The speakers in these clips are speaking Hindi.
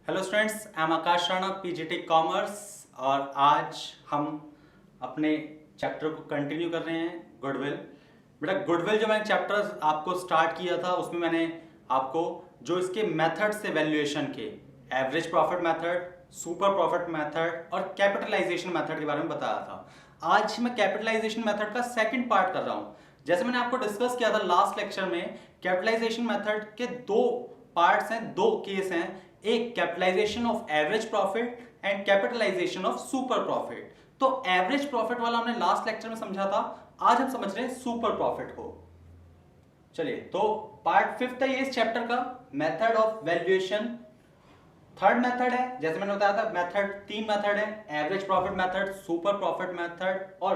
Hello students, I am Akash Rana, PGT commerce. और आज हम अपने चैप्टर को कंटिन्यू कर रहे हैं, गुडविल। बेटा, गुडविल जो मैंने चैप्टर आपको स्टार्ट किया था उसमें मैंने आपको जो इसके मेथड से वैल्यूएशन के average profit method, super profit method और कैपिटलाइजेशन मेथड के बारे में बताया था। आज मैं कैपिटलाइजेशन मेथड का सेकंड पार्ट कर रहा हूँ। जैसे मैंने आपको डिस्कस किया था लास्ट लेक्चर में, कैपिटलाइजेशन मेथड के दो पार्ट्स हैं, दो केस हैं। एक capitalisation of average profit and capitalisation of super profit. तो एवरेज प्रॉफिट वाला हमने लास्ट लेक्चर में समझा था, आज हम समझ रहे हैं सुपर प्रॉफिट को। चलिए, तो पार्ट फिफ्थ है ये इस चैप्टर का, method of valuation. Third method है, जैसे मैंने बताया था मेथड, तीन मेथड है, average profit method, super profit method और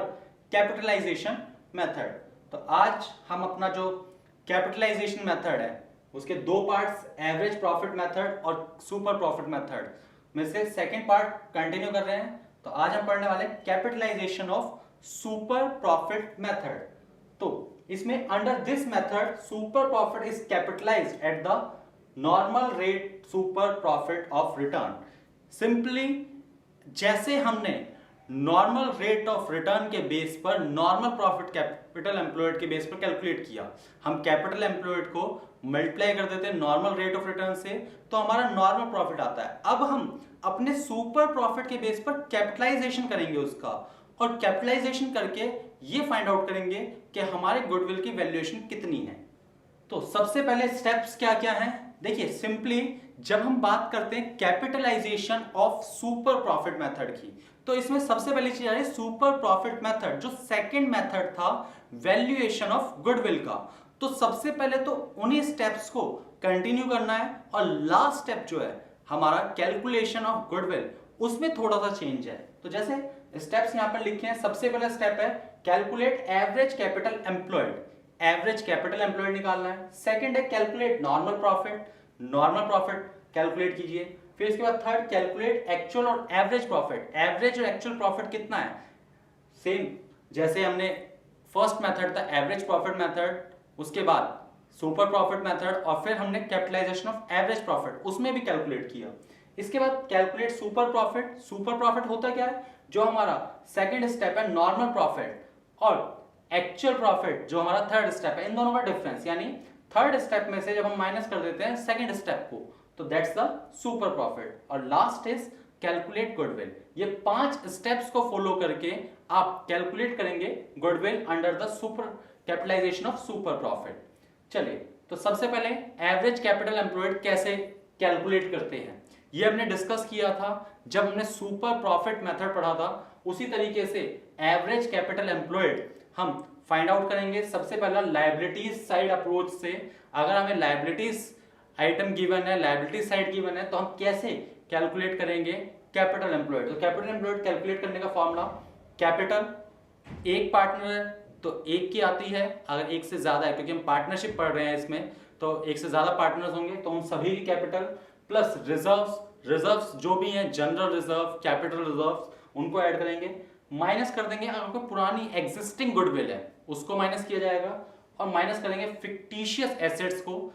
कैपिटलाइजेशन मेथड। तो आज हम अपना जो कैपिटलाइजेशन मेथड है उसके दो पार्ट्स, एवरेज प्रॉफिट मेथड और सुपर प्रॉफिट मेथड में से सेकंड पार्ट कंटिन्यू कर रहे हैं। तो आज हम पढ़ने वाले capitalisation of super profit method. तो इसमें under this method super profit is capitalised at the normal rate super profit of return. Simply जैसे हमने नॉर्मल रेट ऑफ रिटर्न के बेस पर नॉर्मल प्रॉफिट कैपिटल एम्प्लॉयड के बेस पर कैलकुलेट किया, हम कैपिटल एम्प्लॉयड को मल्टीप्लाई कर देते हैं नॉर्मल रेट ऑफ रिटर्न से, तो हमारा नॉर्मल प्रॉफिट आता है। अब हम अपने सुपर प्रॉफिट के बेस पर कैपिटलाइजेशन करेंगे उसका, और कैपिटलाइजेशन करके ये फाइंड आउट करेंगे कि हमारे गुडविल की वैल्यूएशन कितनी है। तो सबसे पहले स्टेप्स क्या क्या हैं, देखिए। सिंपली जब हम बात करते हैं capitalisation of super profit method की, तो इसमें सबसे पहली चीज आ रही है सुपर प्रॉफिट मेथड, जो सेकंड मेथड था वैल्यूएशन ऑफ गुडविल का। तो सबसे पहले तो उन्हीं स्टेप्स को कंटिन्यू करना है, और लास्ट स्टेप जो है हमारा कैलकुलेशन ऑफ गुडविल, उसमें थोड़ा सा चेंज है। तो जैसे स्टेप्स यहां पर लिखे हैं, सबसे पहला स्टेप है calculate average capital employed, average capital employed निकालना है। सेकंड है calculate normal profit, normal profit calculate कीजिए। फिर इसके बाद थर्ड कैलकुलेट एक्चुअल और एवरेज प्रॉफिट, एवरेज और एक्चुअल प्रॉफिट कितना है। सेम जैसे हमने फर्स्ट मेथड था एवरेज प्रॉफिट मेथड, उसके बाद सुपर प्रॉफिट मेथड, और फिर हमने कैपिटलाइजेशन ऑफ एवरेज प्रॉफिट उसमें भी कैलकुलेट किया। इसके बाद calculate super profit. Super profit होता क्या है, जो हमारा सेकंड स्टेप है नॉर्मल प्रॉफिट, और एक्चुअल प्रॉफिट जो हमारा थर्ड स्टेप है, इन दोनों का डिफरेंस, यानी थर्ड स्टेप में से जब हम माइनस कर देते हैं सेकंड स्टेप को, तो दैट्स द सुपर प्रॉफिट। और लास्ट इज कैलकुलेट गुडविल। ये पांच स्टेप्स को फॉलो करके आप कैलकुलेट करेंगे goodwill under the super capitalisation of super profit. चलिए, तो सबसे पहले एवरेज कैपिटल एम्प्लॉयड कैसे कैलकुलेट करते हैं, ये हमने डिस्कस किया था जब हमने सुपर प्रॉफिट मेथड पढ़ा था। उसी तरीके से एवरेज कैपिटल एम्प्लॉयड हम फाइंड आउट करेंगे। सबसे पहला लायबिलिटीज साइड अप्रोच से, अगर हमें लायबिलिटीज आइटम गिवन है, लायबिलिटी साइड गिवन है, तो हम कैसे कैलकुलेट करेंगे कैपिटल एम्प्लॉयड। तो कैपिटल एम्प्लॉयड कैलकुलेट करने का फॉर्मूला, कैपिटल एक पार्टनर है तो एक की आती है, अगर एक से ज्यादा है, क्योंकि हम पार्टनरशिप पढ़ रहे हैं इसमें, तो एक से ज्यादा पार्टनर्स होंगे तो उन सभी की कैपिटल, प्लस रिजर्व्स, रिजर्व्स जो भी हैं, जनरल रिजर्व, कैपिटल रिजर्व्स, उनको ऐड करेंगे, माइनस कर देंगे। अगर कोई पुरानी एग्जिस्टिंग गुडविल है उसको माइनस किया जाएगा, और माइनस करेंगे फिक्टिशियस एसेट्स को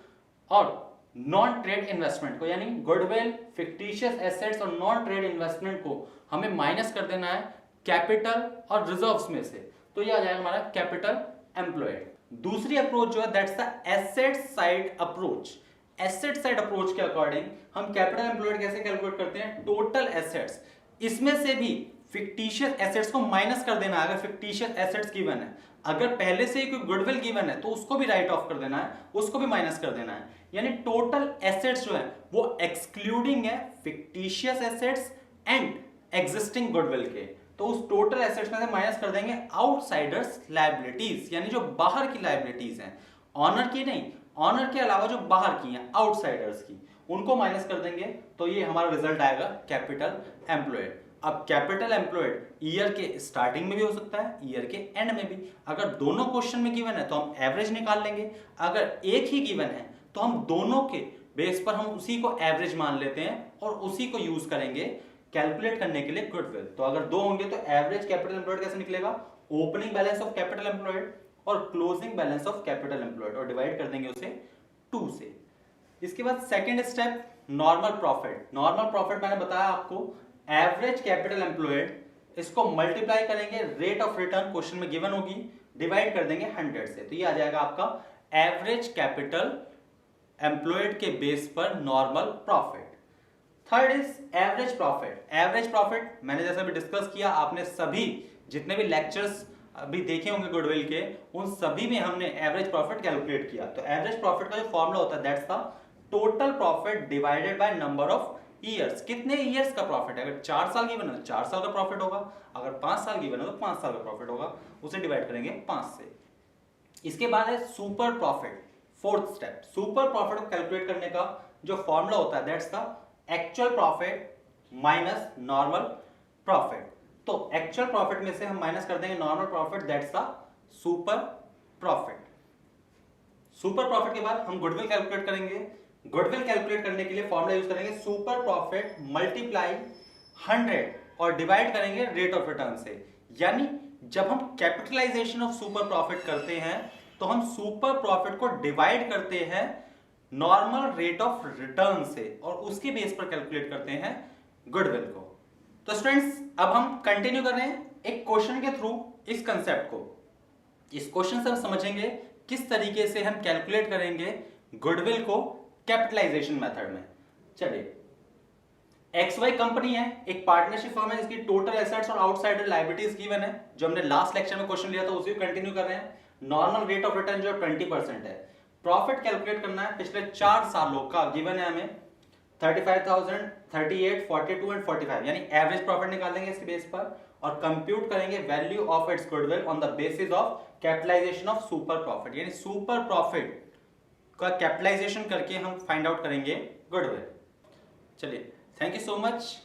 और नॉन ट्रेड इन्वेस्टमेंट को, यानी गुडविल, फिक्टिशियस एसेट्स और नॉन ट्रेड इन्वेस्टमेंट को हमें माइनस कर देना है कैपिटल और रिजर्व्स में से, तो ये आ जाएगा हमारा कैपिटल एम्प्लॉयड। दूसरी अप्रोच जो है that's the asset side approach. Asset side approach के अकॉर्डिंग हम कैपिटल एम्प्लॉयड कैसे कैलकुलेट करते हैं, टोटल एसेट्स, इसमें से भी फिक्टिशियस एसेट्स को माइनस कर देना है। अगर फिक्टिशियस एसेट्स गिवन है, अगर पहले से ही कोई गुडविल गिवन है, तो उसको भी राइट ऑफ कर देना है, उसको भी माइनस कर देना है। यानी टोटल एसेट्स जो है वो एक्सक्लूडिंग है fictitious assets and existing goodwill के, तो उस टोटल एसेट्स में से माइनस कर देंगे आउटसाइडर्स लायबिलिटीज, यानी जो बाहर की लायबिलिटीज हैं, ऑनर की नहीं, ऑनर के अलावा जो बाहर की हैं, आउटसाइडर्स की, उनको माइनस कर देंगे। तो ये हमारा रिजल्ट आएगा कैपिटल एम्प्लॉयड। अब कैपिटल एम्प्लॉयड ईयर के स्टार्टिंग में भी हो सकता है, ईयर के एंड में भी। अगर दोनों क्वेश्चन में गिवन है तो हम एवरेज निकाल लेंगे, अगर एक ही गिवन है तो हम दोनों के बेस पर हम उसी को एवरेज मान लेते हैं और उसी को यूज करेंगे कैलकुलेट करने के लिए गुडविल। तो अगर दो होंगे तो एवरेज कैपिटल एम्प्लॉयड कैसे निकलेगा, opening balance of capital employed और closing balance of capital employed, और डिवाइड कर देंगे उसे 2 से। इसके बाद second step normal profit. Normal profit मैंने बताया आपको एवरेज कैपिटल एम्प्लॉयड, इसको मल्टीप्लाई करेंगे रेट ऑफ रिटर्न क्वेश्चन में गिवन होगी, डिवाइड कर देंगे 100 से, तो ये आ जाएगा आपका एवरेज कैपिटल एम्प्लॉयड के बेस पर normal profit. Third is average profit. Average profit मैंने जैसे अभी डिस्कस किया, आपने सभी जितने भी लेक्चर्स अभी देखे होंगे गुडविल के, उन सभी में हमने एवरेज प्रॉफिट कैलकुलेट किया। तो एवरेज प्रॉफिट का जो फॉर्मूला होता है that's the total profit divided by number of years. कितने ईयर्स का प्रॉफिट है? अगर 4 साल की बना तो 4 साल का प्रॉफिट होगा, अगर 5 साल की बना तो 5 साल का प्रॉफिट होगा, उसे डिवाइड करेंगे 5 से। इसके बाद है super profit, fourth step. Super profit को कैलकुलेट करने का जो फॉर्मूला होता है that's the actual profit minus normal profit. तो एक्चुअल प्रॉफिट में से हम माइनस कर देंगे normal profit, that's the super profit. Super profit के बाद हम गुडविल कैलकुलेट करेंगे। गुडविल कैलकुलेट करने के लिए फॉर्मूला यूज करेंगे सुपर प्रॉफिट मल्टीप्लाई 100 और डिवाइड करेंगे रेट ऑफ रिटर्न से। यानी जब हम कैपिटलाइजेशन ऑफ सुपर प्रॉफिट करते हैं तो हम सुपर प्रॉफिट को डिवाइड करते हैं नॉर्मल रेट ऑफ रिटर्न से और उसके बेस पर कैलकुलेट करते हैं गुडविल को। तो स्टूडेंट्स अब हम कंटिन्यू कर रहे हैं एक क्वेश्चन के थ्रू इस कंसेप्ट को। इस क्वेश्चन से हम समझेंगे किस तरीके से हम कैलकुलेट करेंगे गुडविल को कैपिटलाइजेशन मेथड में। चलिए, XY कंपनी है, एक पार्टनरशिप फर्म है जिसकी टोटल एसेट्स और आउटसाइडर लायबिलिटीज गिवन है, जो हमने लास्ट लेक्चर में क्वेश्चन लिया था उसी को कंटिन्यू कर रहे हैं। नॉर्मल रेट ऑफ रिटर्न जो है 20% है। प्रॉफिट कैलकुलेट करना है पिछले 4 सालों का, गिवन है हमें 35,000, 38, 42 एंड 45, यानी एवरेज प्रॉफिट निकालेंगे इसके बेस पर और कंप्यूट करेंगे value of its goodwill on the basis of capitalisation of super profit. यानी सुपर प्रॉफिट का कैपिटलाइजेशन करके हम फाइंड आउट करेंगे गुडविल। चलिए, थैंक यू सो मच।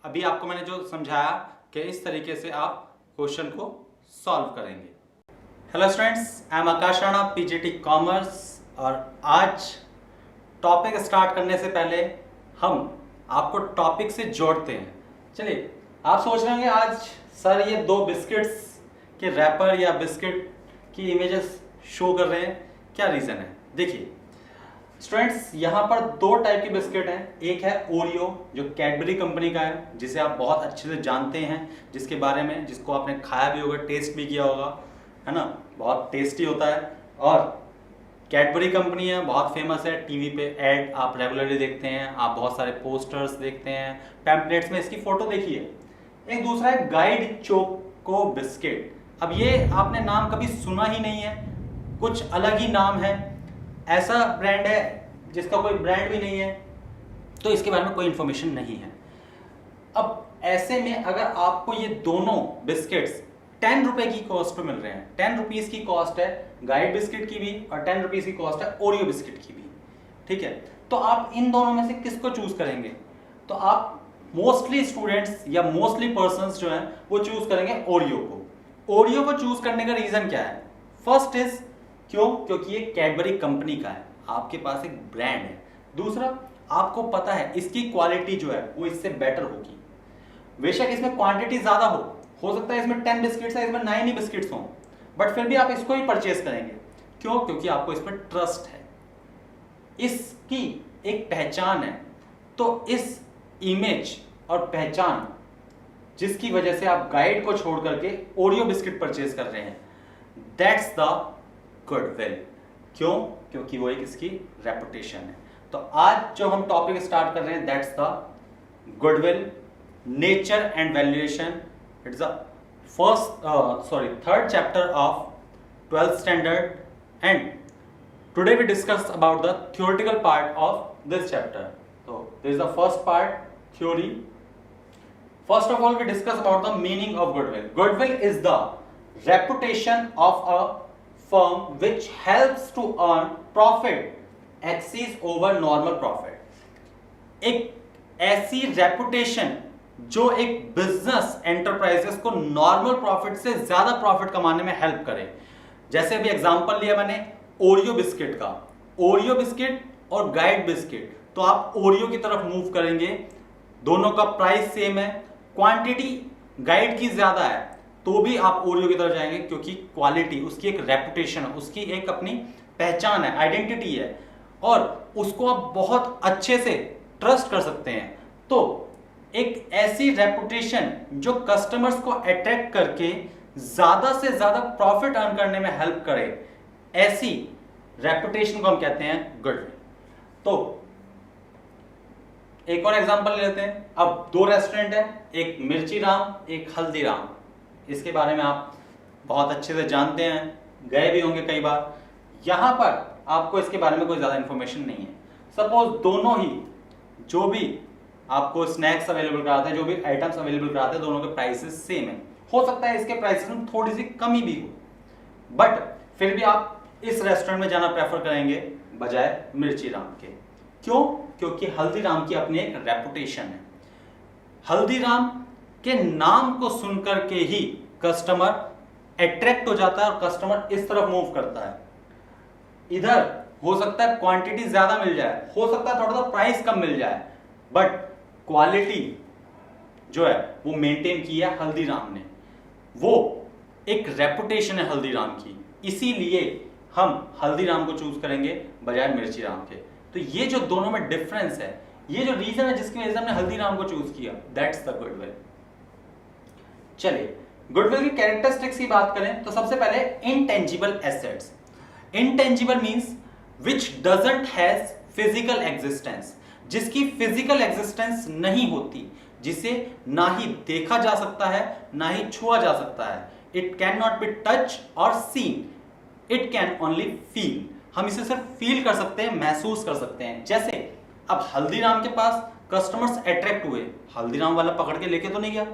अभी आपको मैंने जो समझाया कि इस तरीके से आप क्वेश्चन को सॉल्व करेंगे। Hello students, I am Akash Rana, PGT commerce, और आज टॉपिक स्टार्ट करने से पहले हम आपको टॉपिक से जोड़ते हैं। चलिए, आप सोच रहे होंगे आज सर ये 2 बिस्किट्स के रैपर या बिस्किट की इमेजेस शो कर रहे हैं, क्या रीज़न है? देखिए स्टूडेंट्स, यहाँ पर 2 टाइप के बिस्किट हैं। एक है ओरियो जो कैडबरी कंपनी का है, जिसे आप बहुत अच्छे से जानते हैं, जिसके बारे में जिसको आपने खाया भी होगा, टेस्ट भी किया होगा, है ना, बहुत टेस्टी होता है। और कैडबरी कंपनी है, बहुत फेमस है, टीवी पे ऐड आप रेगुलरली देखते हैं, आप बहुत सारे पोस्टर्स देखते हैं, पैम्पलेट्स में इसकी फोटो देखिए। एक दूसरा है गाइड चोको बिस्किट। अब ये आपने नाम कभी सुना ही नहीं है, कुछ अलग ही नाम है, ऐसा ब्रांड है जिसका कोई ब्रांड भी नहीं है, तो इसके बारे में कोई इंफॉर्मेशन नहीं है। अब ऐसे में अगर आपको ये दोनों बिस्किट्स 10 रुपए की कॉस्ट पे मिल रहे हैं, 10 रुपीज की कॉस्ट है गाइड बिस्किट की भी और 10 रुपीज की कॉस्ट है ओरियो बिस्किट की भी, ठीक है, तो आप इन दोनों में से किसको चूज करेंगे? तो आप मोस्टली स्टूडेंट्स या मोस्टली पर्संस जो हैं वो चूज करेंगे ओरियो को। ओरियो को चूज करने का रीजन क्या है? फर्स्ट इज क्योंकि ये कैडबरी कंपनी का है, आपके पास एक ब्रांड है। दूसरा, आपको पता है इसकी क्वालिटी जो है वो इससे बेटर होगी। बेशक इसमें क्वांटिटी ज्यादा हो सकता है इसमें 10 बिस्किट्स है, इसमें 9 ही बिस्किट्स हों, बट फिर भी आप इसको ही परचेस करेंगे। क्यों? क्योंकि आपको इस पर ट्रस्ट है, इसकी एक पहचान है। तो इस इमेज और पहचान जिसकी वजह से आप गाइड को छोड़ करके ओरियो बिस्किट परचेस कर रहे हैं, दैट्स द गुडविल। क्यों? क्योंकि वो एक इसकी रेपुटेशन है। तो आज जो हम टॉपिक स्टार्ट कर रहे हैं that's the goodwill, nature and valuation. It's the third chapter of 12th standard, and today we discuss about the theoretical part of this chapter. So this is the first part, theory. First of all, we discuss about the meaning of goodwill. Goodwill is the reputation of a firm which helps to earn profit exceeds over normal profit. एक ऐसी रेपुटेशन जो एक बिजनेस एंटरप्राइजेस को नॉर्मल प्रॉफिट से ज्यादा प्रॉफिट कमाने में हेल्प करे। जैसे अभी एग्जांपल लिया मैंने ओरियो बिस्किट का, ओरियो बिस्किट और गाइड बिस्किट, तो आप ओरियो की तरफ मूव करेंगे, दोनों का प्राइस सेम है, क्वांटिटी गाइड की ज्यादा है, तो भी आप ओरियो की तरफ जाएंगे क्योंकि क्वालिटी, उसकी एक रेपुटेशन है, उसकी एक अपनी पहचान है, आइडेंटिटी है, और उसको आप बहुत अच्छे से ट्रस्ट कर सकते हैं। तो एक ऐसी रेपुटेशन जो कस्टमर्स को अट्रैक्ट करके ज्यादा से ज्यादा प्रॉफिट अर्न करने में हेल्प करे, ऐसी रेपुटेशन को हम कहते हैं गुडविल। तो एक और एग्जांपल लेते हैं। अब दो रेस्टोरेंट है, एक मिर्ची राम, एक हल्दीराम। इसके बारे में आप बहुत अच्छे से जानते हैं, गए भी होंगे कई बार। यहां पर आपको इसके बारे में कोई ज्यादा इंफॉर्मेशन नहीं है। सपोज दोनों ही जो भी आपको स्नैक्स अवेलेबल कराते हैं, जो भी आइटम्स अवेलेबल कराते हैं, दोनों के प्राइसेस सेम है। हो सकता है इसके प्राइसेस में थोड़ी सी कमी भी हो, बट फिर भी आप इस रेस्टोरेंट में जाना प्रेफर करेंगे बजाय मिर्ची राम के। क्यों? क्योंकि हल्दीराम की अपनी एक रेपुटेशन है। हल्दीराम के नाम को सुनकर के ही कस्टमर अट्रैक्ट हो जाता है और कस्टमर इस तरफ मूव करता है। इधर हो सकता है क्वांटिटी ज्यादा मिल जाए, हो सकता है थोड़ा सा प्राइस कम मिल जाए, बट क्वालिटी जो है वो मेंटेन की है हल्दीराम ने। वो एक रेपुटेशन है हल्दीराम की, इसीलिए हम हल्दीराम को चूज करेंगे बजाय मिर्ची राम के। तो ये जो दोनों में डिफरेंस है, ये जो रीजन है जिसकी वजह से हमने हल्दीराम को चूज किया, दैट्स द गुडविल। चलिए गुडविल की कैरेक्टरिस्टिक्स की बात करें तो सबसे पहले intangible assets. Intangible means which doesn't has physical existence, जिसकी फिजिकल एग्जिस्टेंस नहीं होती, जिसे ना ही देखा जा सकता है ना ही छुआ जा सकता है। It can not be touch और seen, it can only feel. हम इसे सिर्फ फील कर सकते हैं, महसूस कर सकते हैं। जैसे अब हल्दीराम के पास कस्टमर्स अट्रैक्ट हुए, हल्दीराम वाला पकड़ के लेके तो नहीं गया,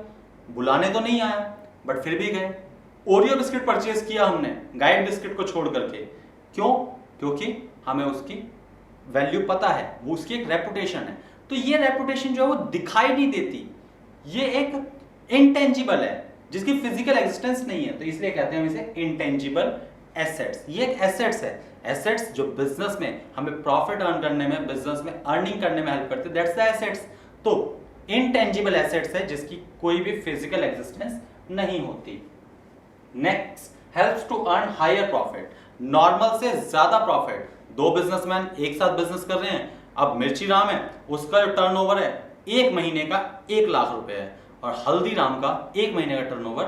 बुलाने तो नहीं आया, बट फिर भी गए। ओरियो बिस्किट परचेज किया हमने गाइड बिस्किट को छोड़ करके। क्यों? क्योंकि हमें उसकी वैल्यू पता है, वो उसकी एक रेपुटेशन है। तो ये रेपुटेशन जो है वो दिखाई नहीं देती, ये एक इनटेंजिबल है जिसकी फिजिकल एग्जिस्टेंस नहीं है, तो इसलिए कहते हैं हम इसे इनटेंजिबल एसेट्स। ये एक एसेट्स है, एसेट्स जो बिजनेस में हमें प्रॉफिट अर्न करने में, बिजनेस में अर्निंग करने में हेल्प करते हैं, दैट्स द एसेट्स। तो इनटेंजिबल एसेट्स है जिसकी कोई भी फिजिकल एग्जिस्टेंस नहीं होती। Next, helps to earn higher profit, normal से ज्यादा प्रॉफिट। दो बिजनेसमैन एक साथ बिजनेस कर रहे हैं, अब मिर्ची राम है, उसका जो टर्नओवर है एक महीने का 1 लाख रुपए है और हल्दीराम का एक महीने का टर्नओवर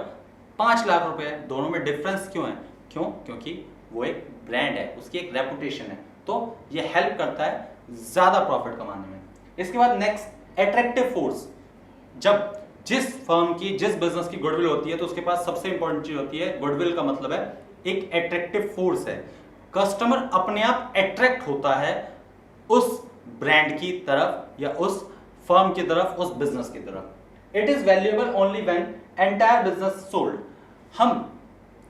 5 लाख रुपए है। दोनों में डिफरेंस क्यों है? क्यों? क्योंकि वो एक ब्रांड है, उसकी एक रेपुटेशन है, तो ये हेल्प करता है ज्यादा प्रॉफिट कमाने में। इसके बाद नेक्स्ट, एट्रैक्टिव फोर्स। जब जिस फर्म की, जिस बिजनेस की गुडविल होती है तो उसके पास सबसे इंपॉर्टेंट चीज होती है, गुडविल का मतलब है एक एट्रैक्टिव फोर्स है। कस्टमर अपने आप अट्रैक्ट होता है उस ब्रांड की तरफ या उस फर्म की तरफ, उस बिजनेस की तरफ। It is valuable only when entire business sold. हम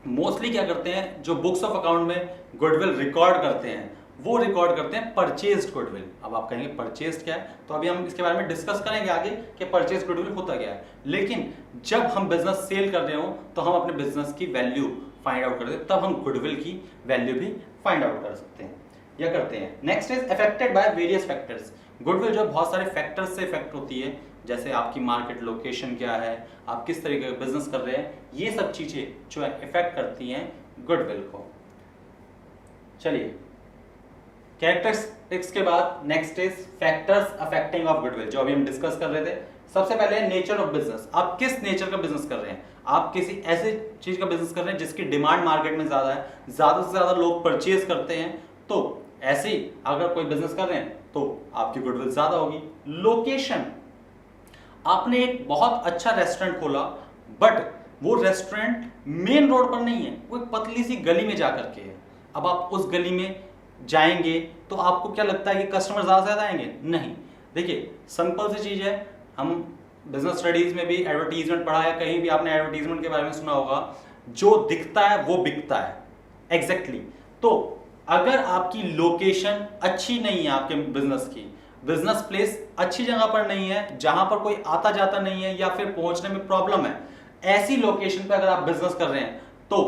मोस्टली क्या करते हैं, जो बुक्स ऑफ अकाउंट में गुडविल रिकॉर्ड करते हैं वो रिकॉर्ड करते हैं परचेज्ड गुडविल। अब आप कहेंगे परचेज्ड क्या है, तो अभी हम इसके बारे में डिस्कस करेंगे आगे कि परचेज्ड गुडविल होता क्या है। लेकिन जब हम बिजनेस सेल कर रहे हो तो हम अपने बिजनेस की वैल्यू फाइंड आउट करते हैं, तब हम गुडविल की वैल्यू भी फाइंड आउट कर सकते हैं या करते हैं। Next is affected by various factors. Goodwill जो बहुत सारे फैक्टर्स से इफेक्ट होती है, जैसे आपकी मार्केट लोकेशन क्या है, आप किस तरीके का बिजनेस कर रहे हैं, ये सब चीजें जो है इफेक्ट करती हैं गुडविल को। चलिए कैरेक्टरिस्टिक्स के बाद next is factors affecting of goodwill, जो अभी हम डिस्कस कर रहे थे। सबसे पहले नेचर ऑफ बिजनेस, आप किस नेचर का बिजनेस कर रहे हैं। आप किसी ऐसे चीज का बिजनेस कर रहे हैं जिसकी डिमांड मार्केट में ज्यादा है, ज्यादा से ज्यादा लोग परचेज करते हैं, तो ऐसे ही अगर कोई बिजनेस कर रहे हैं तो आपकी गुडविल ज्यादा होगी। लोकेशन, आपने एक बहुत अच्छा रेस्टोरेंट खोला बट वो रेस्टोरेंट मेन रोड पर नहीं है, वो एक पतली सी गली में जाकर के है। अब आप उस गली में जाएंगे तो आपको क्या लगता है कि कस्टमर ज्यादा से ज्यादा आएंगे? नहीं। देखिए सिंपल सी चीज है, हम बिजनेस स्टडीज में भी एडवर्टीजमेंट पढ़ा है, कहीं भी आपने एडवर्टीजमेंट के बारे में सुना होगा, जो दिखता है वो बिकता है। एग्जैक्टली तो अगर आपकी लोकेशन अच्छी नहीं है, आपके बिजनेस की बिजनेस प्लेस अच्छी जगह पर नहीं है, जहां पर कोई आता जाता नहीं है या फिर पहुंचने में प्रॉब्लम है, ऐसी लोकेशन पर अगर आप बिजनेस कर रहे हैं तो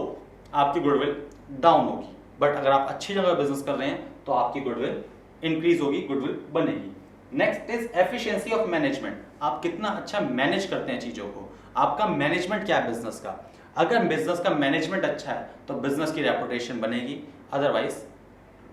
आपकी गुडविल डाउन होगी। बट अगर आप अच्छी जगह बिजनेस कर रहे हैं तो आपकी गुडविल इंक्रीज होगी, गुडविल बनेगी। Next is efficiency of management, आप कितना अच्छा मैनेज करते हैं चीजों को, आपका मैनेजमेंट क्या है बिजनेस का। अगर बिजनेस का मैनेजमेंट अच्छा है तो बिजनेस की रेपुटेशन बनेगी, अदरवाइज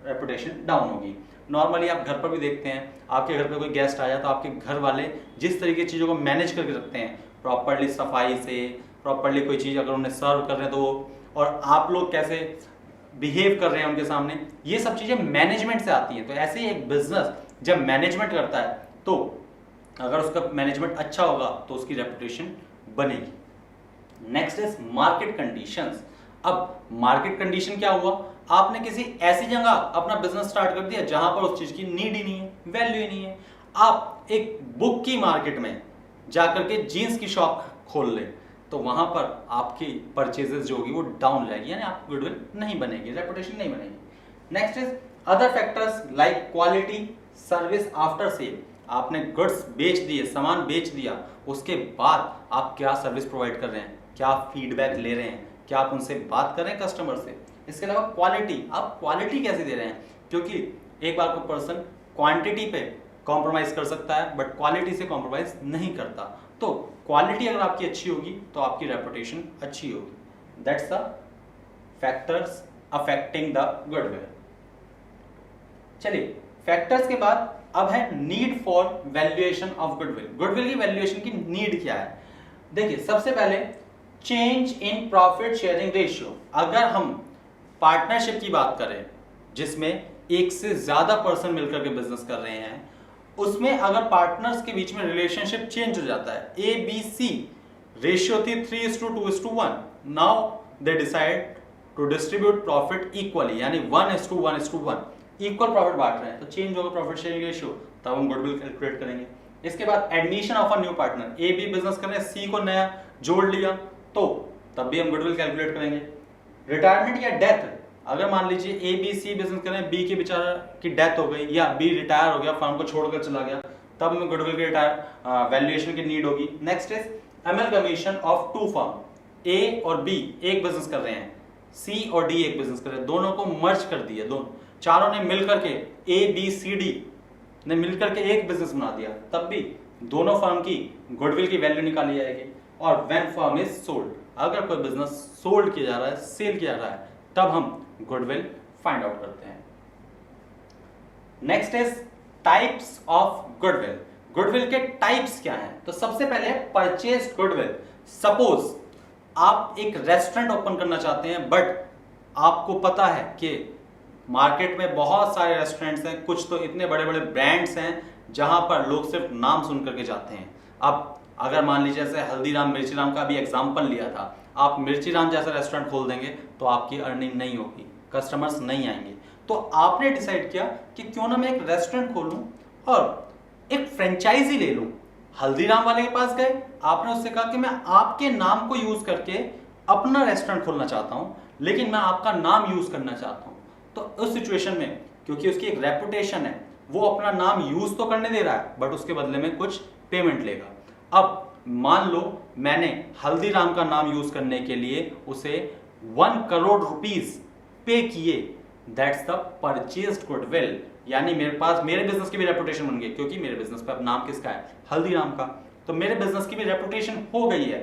रेपुटेशन डाउन होगी। नॉर्मली आप घर पर भी देखते हैं, आपके घर पे कोई गेस्ट आया तो आपके घर वाले जिस तरीके चीज़ों को मैनेज करके रखते हैं, प्रॉपरली सफाई से, प्रॉपरली कोई चीज़ अगर उन्हें सर्व कर रहे हैं तो, और आप लोग कैसे बिहेव कर रहे हैं उनके सामने, ये सब चीज़ें मैनेजमेंट से आती हैं। तो ऐसे ही एक बिजनेस जब मैनेजमेंट करता है तो अगर उसका मैनेजमेंट अच्छा होगा तो उसकी रेपुटेशन बनेगी। Next is market conditions. अब मार्केट कंडीशन क्या हुआ, आपने किसी ऐसी जगह अपना बिजनेस स्टार्ट कर दिया जहां पर उस चीज की नीड ही नहीं है, वैल्यू ही नहीं है। आप एक बुक की मार्केट में जाकर के जीन्स की शॉप खोल ले तो वहां पर आपकी परचेजेस जो होगी वो डाउन जाएगी, यानी आपकी गुडविल नहीं बनेगी, रेपुटेशन नहीं बनेगी। Next is other factors like quality, service after sale. आपने गुड्स बेच दिए, सामान बेच दिया, उसके बाद आप क्या सर्विस प्रोवाइड कर रहे हैं, क्या फीडबैक ले रहे हैं, क्या आप उनसे बात कर रहे हैं कस्टमर से। इसके अलावा क्वालिटी, आप क्वालिटी कैसे दे रहे हैं, क्योंकि एक बार कोई पर्सन क्वांटिटी पे कॉम्प्रोमाइज कर सकता है बट क्वालिटी से कॉम्प्रोमाइज नहीं करता। तो क्वालिटी अगर आपकी अच्छी होगी तो आपकी रेपुटेशन अच्छी होगी। That's the factors affecting the goodwill. चलिए फैक्टर्स के बाद अब है need for valuation of goodwill. Goodwill की वैल्यूएशन की नीड क्या है? देखिए सबसे पहले change in profit sharing ratio. अगर हम पार्टनरशिप की बात करें जिसमें एक से ज्यादा पर्सन मिलकर के बिजनेस कर रहे हैं, उसमें अगर पार्टनर्स के बीच में रिलेशनशिप चेंज हो जाता है, ABC रेशियो थी 3:2:1, now they decide to distribute profit equally, यानी 1:1:1 इक्वल प्रॉफिट बांट रहे हैं, तो चेंज होगा प्रॉफिट शेयरिंग रेशियो, तब हम गुडविल कैलकुलेट करेंगे। इसके बाद admission of a new partner, A B business कर रहे हैं, C को नया जोड़ लिया तो तब भी हम गुडविल कैलकुलेट करेंगे। रिटायरमेंट या डेथ, अगर मान लीजिए A B C बिजनेस कर रहे हैं, B के बेचारा की डेथ हो गई या B रिटायर हो गया, फर्म को छोड़कर चला गया, तब हमें गुडविल के रिटायर वैल्यूएशन की नीड होगी। Next is amalgamation of two firm, A और B एक बिजनेस कर रहे हैं, C और D एक बिजनेस कर रहे हैं, दोनों को मर्ज कर दिया, दोनों चारों ने मिलकर के A B C D ने मिलकर के एक बिजनेस बना दिया, तब भी दोनों फर्म की गुडविल की वैल्यू निकाली जाएगी। और व्हेन फर्म इज सोल्ड, अगर कोई बिजनेस सोल्ड किया जा रहा है, सेल किया जा रहा है, तब हम गुडविल फाइंड आउट करते हैं। Next is types of goodwill. Goodwill के टाइप्स क्या हैं? तो सबसे पहले परचेज गुडविल। सपोज आप एक रेस्टोरेंट ओपन करना चाहते हैं बट आपको पता है कि मार्केट में बहुत सारे रेस्टोरेंट्स हैं, कुछ तो इतने बड़े बड़े ब्रांड्स हैं जहां पर लोग सिर्फ नाम सुन करके जाते हैं। अब अगर मान लीजिए जैसे हल्दीराम मिर्चीराम का भी एग्जांपल लिया था, आप मिर्चीराम जैसा रेस्टोरेंट खोल देंगे तो आपकी अर्निंग नहीं होगी, कस्टमर्स नहीं आएंगे। तो आपने डिसाइड किया कि क्यों ना मैं एक रेस्टोरेंट खोलूं और एक फ्रेंचाइजी ले लूं। हल्दीराम वाले के पास गए, आपने उससे कहा कि मैं आपके नाम को यूज करके अपना रेस्टोरेंट खोलना चाहता हूं, लेकिन मैं आपका नाम यूज करना चाहता हूं। तो उस सिचुएशन में क्योंकि उसकी एक रेपुटेशन है, वो अपना नाम यूज तो करने दे रहा है बट उसके बदले में कुछ पेमेंट लेगा। अब मान लो मैंने हल्दीराम का नाम यूज करने के लिए उसे 1 करोड़ रुपीस पे किए, दैट्स द परचेज्ड गुडविल, यानी मेरे पास मेरे बिजनेस की भी रेपुटेशन बन गई, क्योंकि मेरे बिजनेस पर नाम किसका है? हल्दीराम का, तो मेरे बिजनेस की भी रेपुटेशन हो गई है।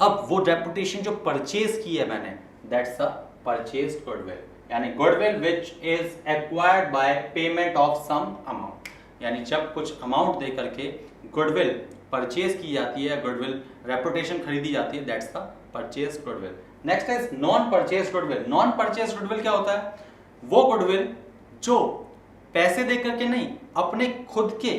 अब वो रेपुटेशन जो परचेज की है मैंने, दैट्स द परचेज्ड गुडविल, यानी goodwill which is acquired by payment of some amount, यानी जब कुछ अमाउंट दे करके गुडविल परचेज की जाती है, गुडविल रेपुटेशन खरीदी जाती है, that's the purchase goodwill. Next is non purchase goodwill. Non purchase goodwill क्या होता है? वो गुडविल जो पैसे दे करके नहीं, अपने खुद के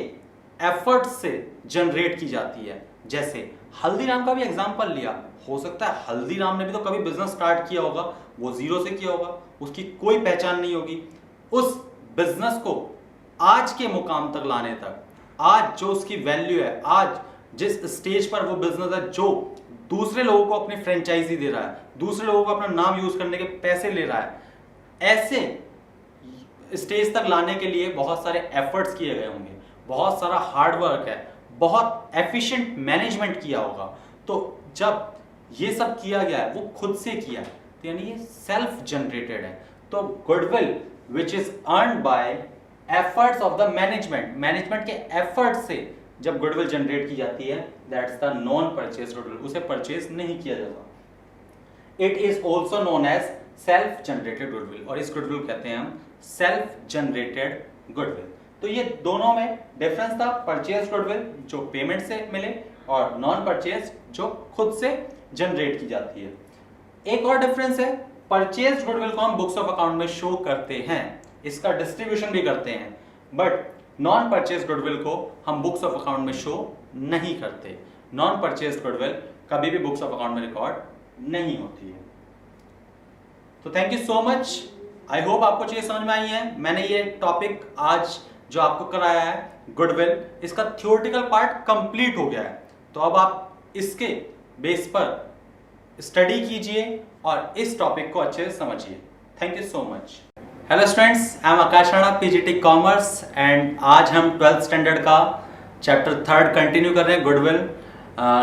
एफर्ट से जनरेट की जाती है। जैसे हल्दीराम का भी एग्जांपल लिया, हो सकता है हल्दीराम ने भी तो कभी बिजनेस स्टार्ट किया होगा, वो जीरो से किया होगा, उसकी कोई पहचान नहीं होगी। उस बिजनेस को आज के मुकाम तक लाने तक, आज जो उसकी वैल्यू है, आज जिस स्टेज पर वो बिजनेस है, जो दूसरे लोगों को अपनी फ्रेंचाइजी दे रहा है, दूसरे लोगों को अपना नाम यूज करने के पैसे ले रहा है, ऐसे स्टेज तक लाने के लिए बहुत सारे एफर्ट्स किए गए होंगे, बहुत सारा हार्ड वर्क है, बहुत एफिशिएंट मैनेजमेंट किया होगा। तो जब ये सब किया गया है, वो खुद से किया है, तो यानी ये सेल्फ जनरेटेड है। तो goodwill which is earned by efforts of the management, management के एफर्ट से जब गुडविल जनरेट की जाती है, that's the non purchase goodwill, उसे परचेज नहीं किया जाता। It is also known as self generated goodwill, और इस गुडविल कहते हैं हम सेल्फ जनरेटेड गुडविल। तो ये दोनों में डिफरेंस था, परचेज गुडविल जो पेमेंट से मिले और नॉन परचेज जो खुद से जनरेट की जाती है। एक और डिफरेंस है, परचेज गुडविल को हम बुक्स ऑफ अकाउंट में शो करते हैं, इसका डिस्ट्रीब्यूशन भी करते हैं, बट नॉन परचेज गुडविल को हम बुक्स ऑफ अकाउंट में शो नहीं करते। नॉन परचेज गुडविल कभी भी बुक्स ऑफ अकाउंट में रिकॉर्ड नहीं होती है। तो thank you so much, I hope आपको चीजें समझ में आई हैं। मैंने ये टॉपिक आज जो आपको कराया है गुडविल, इसका थ्योरेटिकल पार्ट कंप्लीट हो गया है। तो अब आप इसके बेस पर स्टडी कीजिए और इस टॉपिक को अच्छे से समझिए। Thank you so much. Hello students, I am Akash Rana, PGT commerce, and आज हम 12th स्टैंडर्ड का चैप्टर 3 कंटिन्यू कर रहे हैं, गुडविल।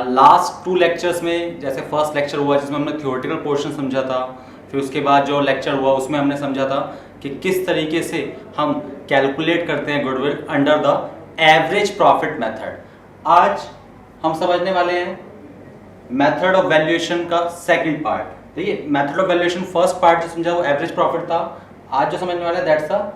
लास्ट 2 लेक्चर्स में, जैसे फर्स्ट लेक्चर हुआ जिसमें हमने थ्योरेटिकल पोर्शन समझा था, फिर उसके बाद जो लेक्चर हुआ उसमें हमने समझा था कि किस तरीके से हम कैलकुलेट करते हैं goodwill under the average profit method. आज हम समझने वाले हैं मेथड ऑफ वैल्यूएशन का सेकंड पार्ट। देखिए, method of valuation first part जो समझा वो एवरेज प्रॉफिट था। आज जो समझने वाला है that's the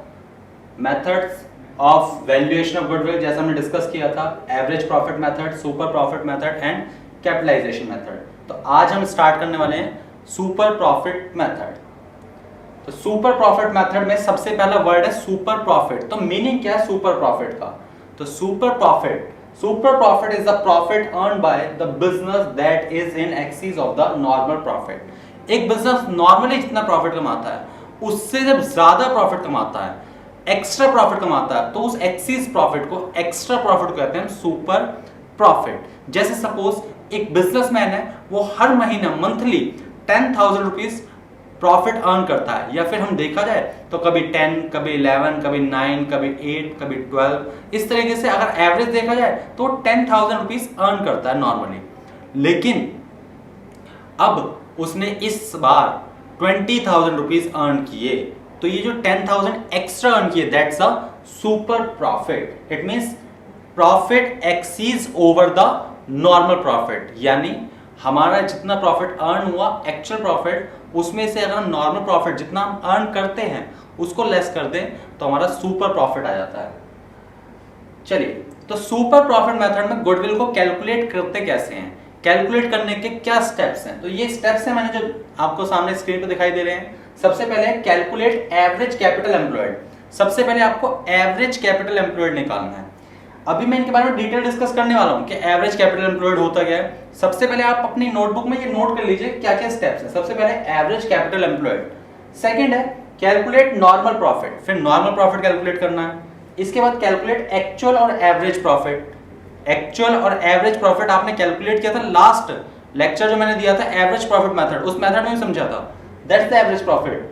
methods of valuation of goodwill, जैसा हमने डिस्कस किया था, average profit method, super profit method and capitalisation method. तो आज हम स्टार्ट करने वाले हैं सुपर प्रॉफिट मेथड। तो सुपर प्रॉफिट मेथड में सबसे पहला वर्ड है सुपर प्रॉफिट। तो मीनिंग क्या है सुपर प्रॉफिट का? तो super profit is the profit earn by the business that is in excess of the normal profit. एक बिजनेस नॉर्मली जितना प्रॉफिट कमाता है उससे जब ज्यादा प्रॉफिट कमाता है, एक्स्ट्रा प्रॉफिट कमाता है, तो उस एक्सीज प्रॉफिट को, एक्स्ट्रा प्रॉफिट को कहते हैं सुपर प्रॉफिट। जैसे सपोज एक बिजनेसमैन है, वो हर महीना मंथली 10,000 रुपीज प्रॉफिट अर्न करता है, या फिर हम देखा जाए तो कभी 10, कभी 11, कभी 9, कभी 8, कभी 12, इस तरीके से अगर एवरेज देखा जाए तो 10,000 रुपीज अर्न करता है नॉर्मली। लेकिन अब उसने इस बार 20,000 रुपीज अर्न किए, तो ये जो 10,000 एक्स्ट्रा अर्न किए that's a super profit. It means profit excess over the normal profit, यानी हमारा जितना प्रॉफिट अर्न हुआ एक्चुअल प्रॉफिट, उसमें से अगर हम नॉर्मल प्रॉफिट जितना हम अर्न करते हैं उसको लेस कर दें तो हमारा सुपर प्रॉफिट आ जाता है। चलिए, तो सुपर प्रॉफिट मेथड में गुडविल को कैलकुलेट करते कैसे हैं, कैलकुलेट करने के क्या स्टेप्स हैं? तो ये स्टेप्स हैं, मैंने जो आपको सामने स्क्रीन पे दिखाई दे रहे हैं। सबसे पहले कैलकुलेट एवरेज कैपिटल एम्प्लॉयड। सबसे पहले आपको एवरेज कैपिटल एम्प्लॉयड निकालना है। अभी मैं इनके बारे में डिटेल डिस्कस करने वाला हूं कि एवरेज कैपिटल एम्प्लॉयड होता क्या है। सबसे पहले आप अपनी नोटबुक में ये नोट कर लीजिए क्या क्या स्टेप्स हैं। सबसे पहले एवरेज कैपिटल एम्प्लॉयड, सेकंड है कैलकुलेट नॉर्मल प्रॉफिट, फिर नॉर्मल प्रॉफिट कैलकुलेट करना है। इसके बाद कैलकुलेट एक्चुअल और एवरेज प्रॉफिट। एक्चुअल और एवरेज प्रॉफिट आपने कैलकुलेट किया था लास्ट लेक्चर जो मैंने दिया था, एवरेज प्रॉफिट मेथड, उस मेथड में समझा था, that's the average profit.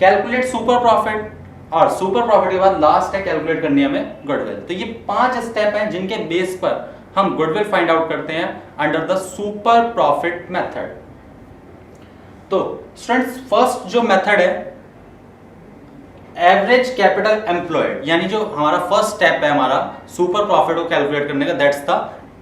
Calculate super profit, और सुपर प्रॉफिट के बाद लास्ट है कैलकुलेट करनी है हमें गुडविल। तो ये 5 स्टेप हैं जिनके बेस पर हम गुडविल फाइंड आउट करते हैं under the super profit method. तो स्टूडेंट्स, फर्स्ट जो मेथड है एवरेज कैपिटल एम्प्लॉयड, यानी जो हमारा फर्स्ट स्टेप है हमारा सुपर प्रॉफिट को कैलकुलेट करने का, that's the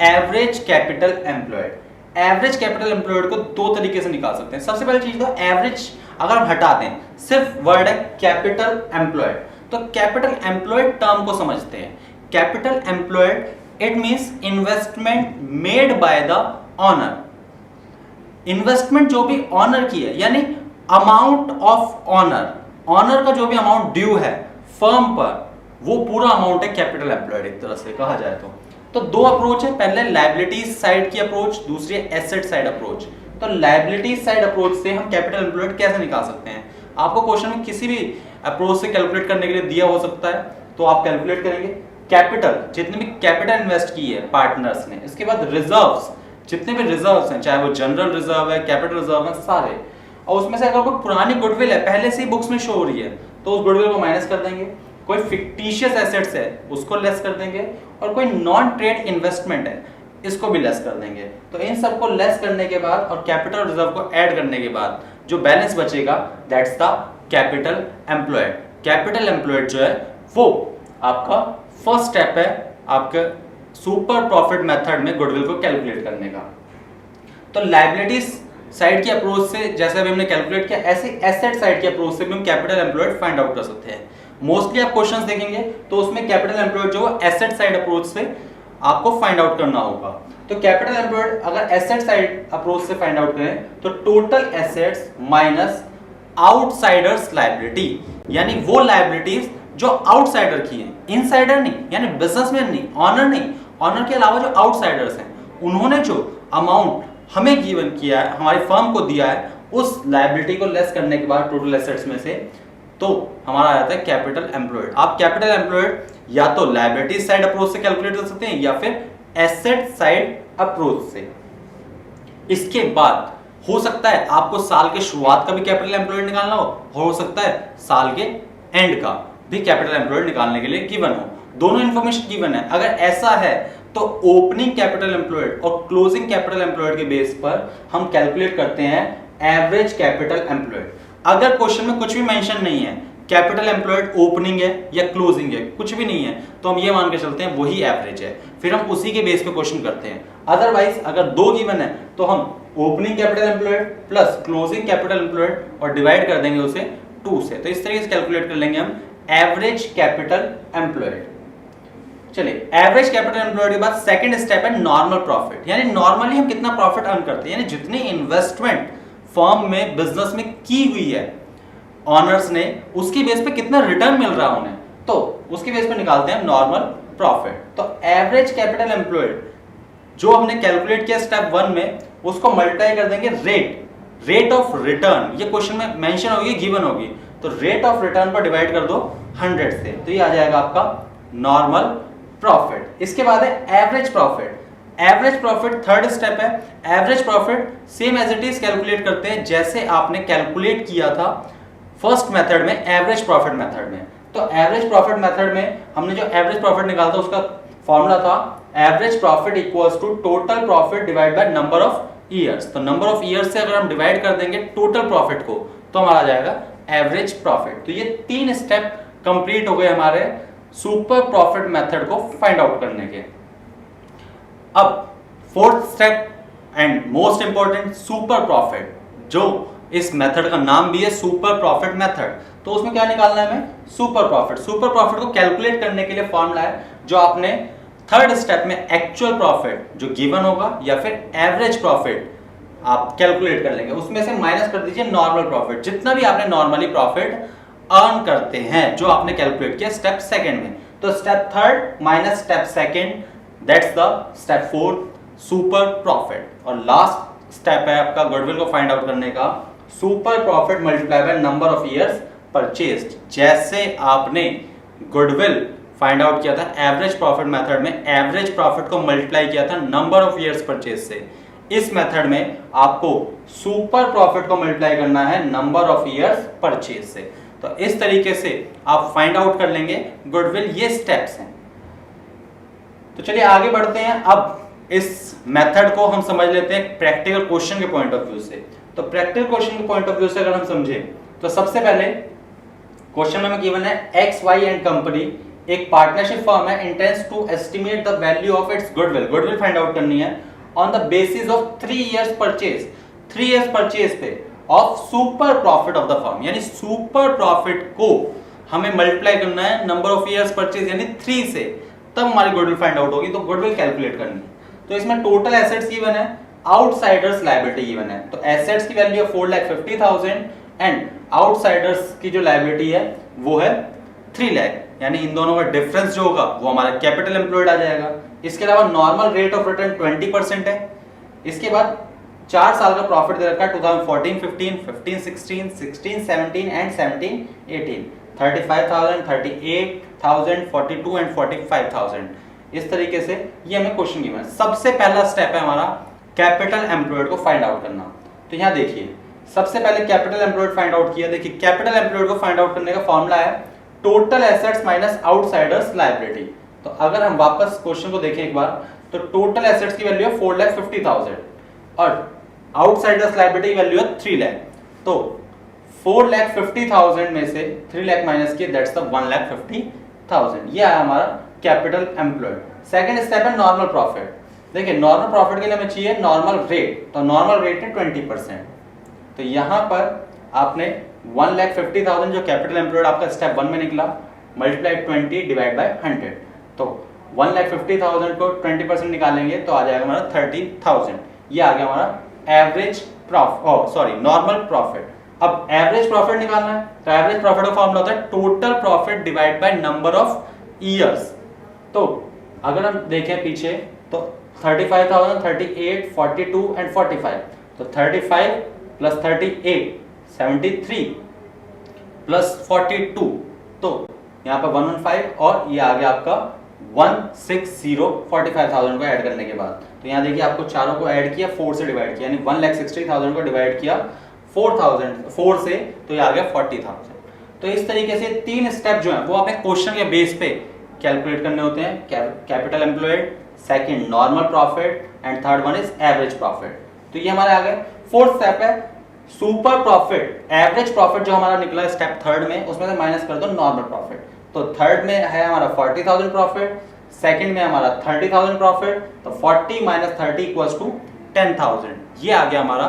average capital employed. Average capital employed को 2 तरीके से निकाल सकते हैं। सबसे पहली चीज तो एवरेज अगर हम हटा दें, सिर्फ वर्ड है कैपिटल एम्प्लॉयड, तो कैपिटल एम्प्लॉयड टर्म को समझते हैं। Capital employed it means investment made by the owner. Investment जो भी ऑनर की है, यानी अमाउंट ऑफ ऑनर, ऑनर का जो भी अमाउंट ड्यू है फर्म पर, वो पूरा अमाउंट है कैपिटल एम्प्लॉयड एक तरह से कहा जाए तो 2 अप्रोच है, पहले लायबिलिटीज साइड की अप्रोच, दूसरी एसेट साइड अप्रोच। तो लायबिलिटीज साइड अप्रोच से हम कैपिटल एम्प्लॉयड कैसे निकाल सकते हैं? आपको क्वेश्चन में किसी भी अप्रोच से कैलकुलेट करने के लिए दिया हो सकता है, तो आप कैलकुलेट करेंगे कैपिटल, जितने भी कैपिटल इन्वेस्ट की है पार्टनर्स ने, इसके बाद रिजर्व्स, जितने भी रिजर्व्स हैं, चाहे वो जनरल रिजर्व है, कैपिटल रिजर्व है, सारे, और उसमें से अगर कोई पुरानी गुडविल है पहले से ही बुक्स में शो हो रही है तो उस गुडविल को माइनस कर देंगे। कोई फिक्टिशियस एसेट्स है उसको लेस कर देंगे, और कोई नॉन ट्रेड इन्वेस्टमेंट है इसको भी लेस कर देंगे। तो इन सबको लेस करने के बाद और कैपिटल रिजर्व को ऐड करने के बाद जो बैलेंस बचेगा that's the capital employed. Capital employed जो है वो आपका फर्स्ट स्टेप है आपके सुपर प्रॉफिट मेथड में गुडविल को कैलकुलेट करने का। तो लायबिलिटीज साइड की अप्रोच से जैसे अभी हमने कैलकुलेट किया, ऐसे एसेट साइड की अप्रोच से भी हम कैपिटल एम्प्लॉयड फाइंड आउट कर सकते हैं। मोस्टली आप क्वेश्चंस देखेंगे तो उसमें कैपिटल एम्प्लॉयड जो एसेट साइड अप्रोच से आपको फाइंड आउट करना होगा। तो कैपिटल एम्प्लॉयड अगर एसेट साइड अप्रोच से फाइंड आउट करें तो total assets minus outsiders liability, यानी वो लायबिलिटीज जो आउटसाइडर की हैं, इनसाइडर नहीं, यानी बिजनेसमैन नहीं, ऑनर नहीं, ऑनर के अलावा जो आउटसाइडर्स हैं उन्होंने जो अमाउंट हमें गिवन किया है, हमारी फर्म को दिया है, उस लायबिलिटी को लेस करने के बाद टोटल एसेट्स में से तो हमारा आ जाता है कैपिटल एम्प्लॉयड। आप कैपिटल एम्प्लॉयड या तो लायबिलिटी साइड अप्रोच से कैलकुलेट कर सकते हैं या फिर एसेट साइड अप्रोच से। इसके बाद हो सकता है आपको साल के शुरुआत का भी कैपिटल एम्प्लॉयड निकालना हो सकता है साल के एंड का भी कैपिटल एम्प्लॉयड निकालने के लिए गिवन हो। दोनों इंफॉर्मेशन गिवन है। अगर ऐसा है तो ओपनिंग कैपिटल एम्प्लॉयड और क्लोजिंग कैपिटल एम्प्लॉयड के बेस पर हम कैलकुलेट करते हैं एवरेज कैपिटल एम्प्लॉयड। अगर क्वेश्चन में कुछ भी मेंशन नहीं है, कैपिटल एम्प्लॉयड ओपनिंग है या क्लोजिंग है, कुछ भी नहीं है, तो हम ये मान के चलते हैं वही एवरेज है, फिर हम उसी के बेस पे क्वेश्चन करते हैं। अदरवाइज अगर दो गिवन है तो हम opening capital employed plus closing capital employed और डिवाइड कर देंगे उसे 2 से। तो इस तरीके से कैलकुलेट कर लेंगे हम एवरेज कैपिटल एम्प्लॉयड। चलिए, एवरेज कैपिटल एम्प्लॉयड के बाद सेकंड स्टेप है नॉर्मल प्रॉफिट, यानी नॉर्मली हम कितना प्रॉफिट अर्न करते हैं, यानी जितनी इन्वेस्टमेंट फर्म में बिजनेस में की हुई है ऑनर्स ने, उसकी बेस पे कितना रिटर्न मिल रहा है उन्हें, तो उसकी बेस पे निकालते हैं नॉर्मल प्रॉफिट। तो एवरेज कैपिटल एम्प्लॉयड जो हमने कैलकुलेट किया स्टेप 1 में, उसको मल्टीप्लाई कर देंगे रेट ऑफ रिटर्न, ये क्वेश्चन में मेंशन होगी, गिवन होगी, तो रेट ऑफ रिटर्न पर डिवाइड कर दो 100 से, तो ये आ जाएगा आपका नॉर्मल प्रॉफिट। इसके बाद है average profit. Average profit third step है। Average profit same as it is calculate करते हैं जैसे आपने कैलकुलेट किया था फर्स्ट मेथड में, एवरेज प्रॉफिट मेथड में। तो एवरेज प्रॉफिट मेथड में हमने जो एवरेज प्रॉफिट निकाला था उसका फॉर्मूला था average profit equals to total profit divide by number of years. तो नंबर ऑफ ईयर्स से अगर हम डिवाइड कर देंगे टोटल प्रॉफिट को तो हमारा आ जाएगा एवरेज प्रॉफिट। तो ये 3 स्टेप कंप्लीट हो गए हमारे सुपर प्रॉफिट मेथड को फाइंड आउट करने के। अब fourth step and most important, super profit, जो इस मेथड का नाम भी है सुपर प्रॉफिट मेथड। तो उसमें क्या निकालना है हमें, सुपर प्रॉफिट। सुपर प्रॉफिट को कैलकुलेट करने के लिए फॉर्मूला है जो आपने थर्ड स्टेप में एक्चुअल प्रॉफिट जो गिवन होगा या फिर एवरेज प्रॉफिट आप कैलकुलेट कर लेंगे, उसमें से माइनस कर दीजिए नॉर्मल प्रॉफिट, जितना भी आपने नॉर्मली प्रॉफिट अर्न करते हैं जो आपने कैलकुलेट किया स्टेप सेकंड में। तो step third minus step second, that's the step fourth super profit. और लास्ट स्टेप है आपका गुडविल को फाइंड आउट करने का, super profit multiply by number of years purchased. जैसे आपने गुडविल फाइंड आउट किया था एवरेज प्रॉफिट मेथड में, एवरेज प्रॉफिट को मल्टीप्लाई किया था नंबर ऑफ ईयर्स परचेज से, इस मेथड में आपको सुपर प्रॉफिट को मल्टीप्लाई करना है नंबर ऑफ ईयर्स परचेज से। तो इस तरीके से आप फाइंड आउट कर लेंगे गुडविल। ये स्टेप्स हैं। तो चलिए आगे बढ़ते हैं। अब इस मेथड को हम समझ लेते हैं प्रैक्टिकल क्वेश्चन के पॉइंट ऑफ व्यू से। तो प्रैक्टिकल क्वेश्चन के पॉइंट ऑफ व्यू से अगर हम समझे तो सबसे पहले क्वेश्चन में गिवन है एक्स वाई एंड कंपनी एक पार्टनरशिप फर्म है, intends to estimate the value of its goodwill. Goodwill find out करनी है on the basis of 3 years purchase, 3 years purchase पे of super profit of the firm, यानी सुपर प्रॉफिट को हमें मल्टीप्लाई करना है नंबर ऑफ ईयर्स परचेज यानी 3 से, तब हमारी गुडविल फाइंड आउट होगी। तो गुडविल कैलकुलेट करनी है। तो इसमें टोटल एसेट्स गिवन है, आउटसाइडर्स लायबिलिटी गिवन है। तो एसेट्स की वैल्यू है 4,50,000 एंड आउटसाइडर्स की जो लायबिलिटी है वो है 3 लाख, यानी इन दोनों का डिफरेंस जो होगा वो हमारा कैपिटल एम्प्लॉयड आ जाएगा। इसके अलावा नॉर्मल रेट ऑफ रिटर्न 20% है। इसके बाद 4 साल का प्रॉफिट दे रखा है 2014, 15, 15, 16, 16, 17 एंड 17, 18, 35,000, 38,000, 42 एंड 45,000। इस तरीके से ये हमें क्वेश्चन गिवन है। सबसे पहला स्टेप है हमारा कैपिटल एम्प्लॉयड को फाइंड आउट करना। तो यहाँ देखिए सबसे पहले कैपिटल एम्प्लॉयड फाइंड आउट किया। देखिए कैपिटल एम्प्लॉयड को फाइंड आउट करने का फॉर्मूला है total assets minus outsiders liability. तो अगर हम वापस क्वेश्चन को देखें एक बार, तो टोटल एसेट्स की वैल्यू है 4,50,000 और आउटसाइडर्स लायबिलिटी वैल्यू है 3 लाख। तो 4,50,000 में से 3 लाख माइनस किए, दैट्स द 1,50,000। ये है हमारा कैपिटल एम्प्लॉयड। सेकंड स्टेप है नॉर्मल प्रॉफिट। देखिए नॉर्मल प्रॉफिट के लिए हमें चाहिए नॉर्मल रेट, तो नॉर्मल रेट है 20%। तो यहाँ पर आपने 1,50,000 जो कैपिटल एम्प्लॉयड आपका स्टेप 1 में निकला, मल्टीप्लाई 20 डिवाइड बाय 100, तो 1,50,000 को 20% निकालेंगे तो आ जाएगा हमारा 30,000। ये आ गया हमारा एवरेज नॉर्मल प्रॉफिट। अब एवरेज प्रॉफिट निकालना है, तो एवरेज प्रॉफिट का फॉर्मूला होता है total profit divide by number of years. तो अगर हम देखें पीछे तो 35,000, 38, 42 एंड 45, तो 35 प्लस 38 73 प्लस 42, तो यहाँ पर 115 और ये आ गया आपका 160 45,000 को ऐड करने के बाद। तो यहाँ देखिए आपको चारों को ऐड किया, 4 से डिवाइड किया, यानी 1,60,000 को डिवाइड किया 4 से, तो ये आ गया 40,000। तो इस तरीके से 3 स्टेप जो है वो आपने क्वेश्चन के बेस पे कैलकुलेट करने होते हैं। Capital employed, second normal profit and third one is average profit. तो ये हमारे आ गए। फोर्थ स्टेप है सुपर प्रॉफिट। एवरेज प्रॉफिट जो हमारा निकला स्टेप थर्ड में, उसमें से माइनस कर दो नॉर्मल प्रॉफिट। तो थर्ड में है हमारा 40,000 प्रॉफिट, सेकंड में हमारा 30,000 प्रॉफिट, तो 40 माइनस 30 इक्वल्स टू 10,000। ये आ गया हमारा